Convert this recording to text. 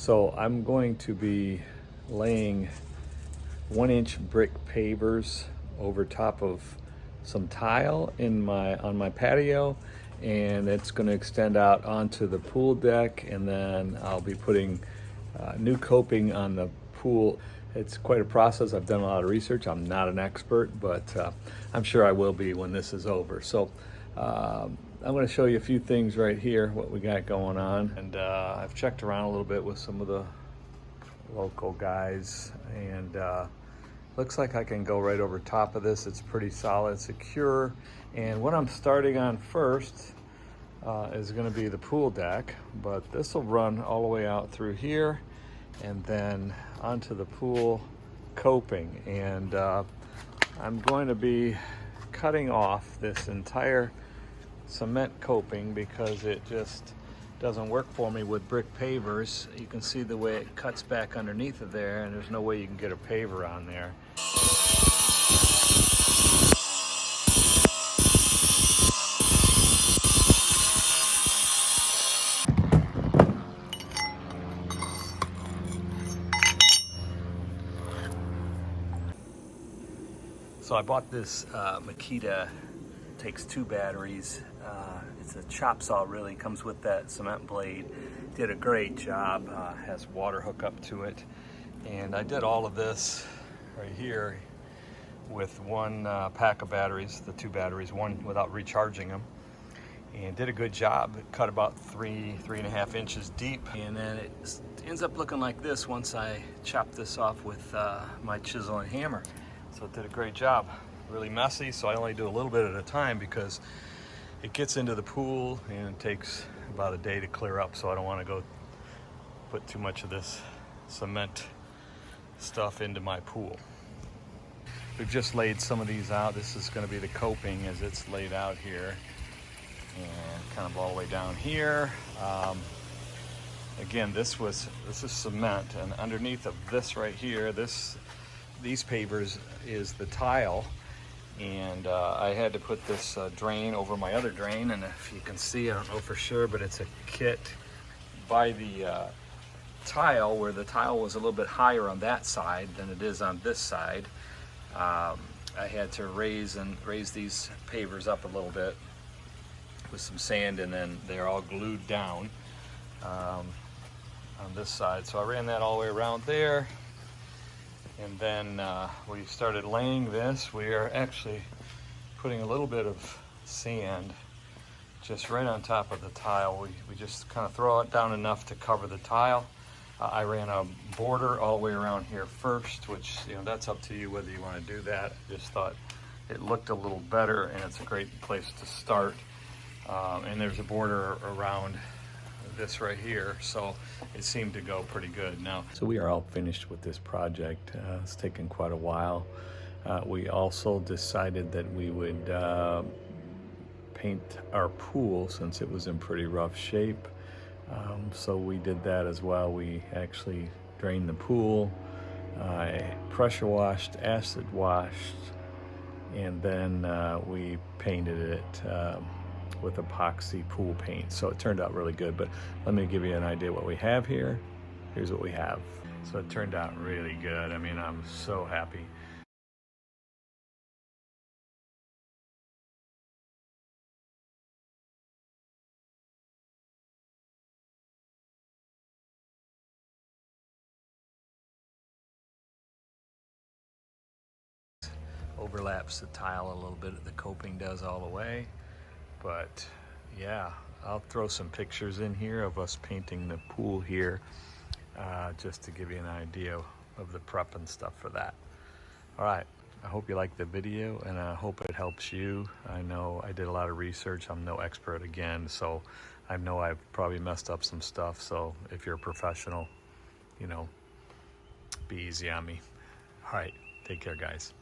So I'm going to be laying 1-inch brick pavers over top of some tile on my patio, and it's going to extend out onto the pool deck, and then I'll be putting new coping on the pool. It's quite a process. I've done a lot of research. I'm not an expert, but I'm sure I will be when this is over. So I'm going to show you a few things right here, what we got going on. And I've checked around a little bit with some of the local guys, and looks like I can go right over top of this. It's pretty solid, secure. And what I'm starting on first is going to be the pool deck, but this will run all the way out through here and then onto the pool coping. And I'm going to be cutting off this entire cement coping because it just doesn't work for me with brick pavers. You can see the way it cuts back underneath of there, and there's no way you can get a paver on there. So I bought this Makita, takes 2 batteries. It's a chop saw, really, comes with that cement blade. Did a great job, has water hookup to it. And I did all of this right here with one pack of batteries, the 2 batteries, one without recharging them. And did a good job. It cut about 3.5 inches deep. And then it ends up looking like this once I chop this off with my chisel and hammer. So it did a great job. Really messy, so I only do a little bit at a time because it gets into the pool and it takes about a day to clear up, so I don't want to go put too much of this cement stuff into my pool. We've just laid some of these out. This is going to be the coping as it's laid out here, and kind of all the way down here. Again, this is cement, and underneath of this right here, these pavers is the tile. And I had to put this drain over my other drain, and if you can see, I don't know for sure, but it's a kit by the tile, where the tile was a little bit higher on that side than it is on this side. I had to raise these pavers up a little bit with some sand, and then they're all glued down on this side. So I ran that all the way around there. And then we started laying this. We are actually putting a little bit of sand just right on top of the tile. We just kind of throw it down enough to cover the tile. I ran a border all the way around here first, which, that's up to you whether you want to do that. I just thought it looked a little better, and it's a great place to start. And there's a border around this right here, so it seemed to go pretty good now. So we are all finished with this project. It's taken quite a while. We also decided that we would paint our pool since it was in pretty rough shape. So we did that as well. We actually drained the pool, pressure washed, acid washed, and then we painted it with epoxy pool paint. So it turned out really good, but let me give you an idea what we have here. Here's what we have. So it turned out really good. I mean, I'm so happy. Overlaps the tile a little bit, the coping does all the way. But yeah, I'll throw some pictures in here of us painting the pool here, just to give you an idea of the prep and stuff for that. All right, I hope you liked the video, and I hope it helps you. I know I did a lot of research. I'm no expert again, so I know I've probably messed up some stuff. So if you're a professional, be easy on me. All right, take care, guys.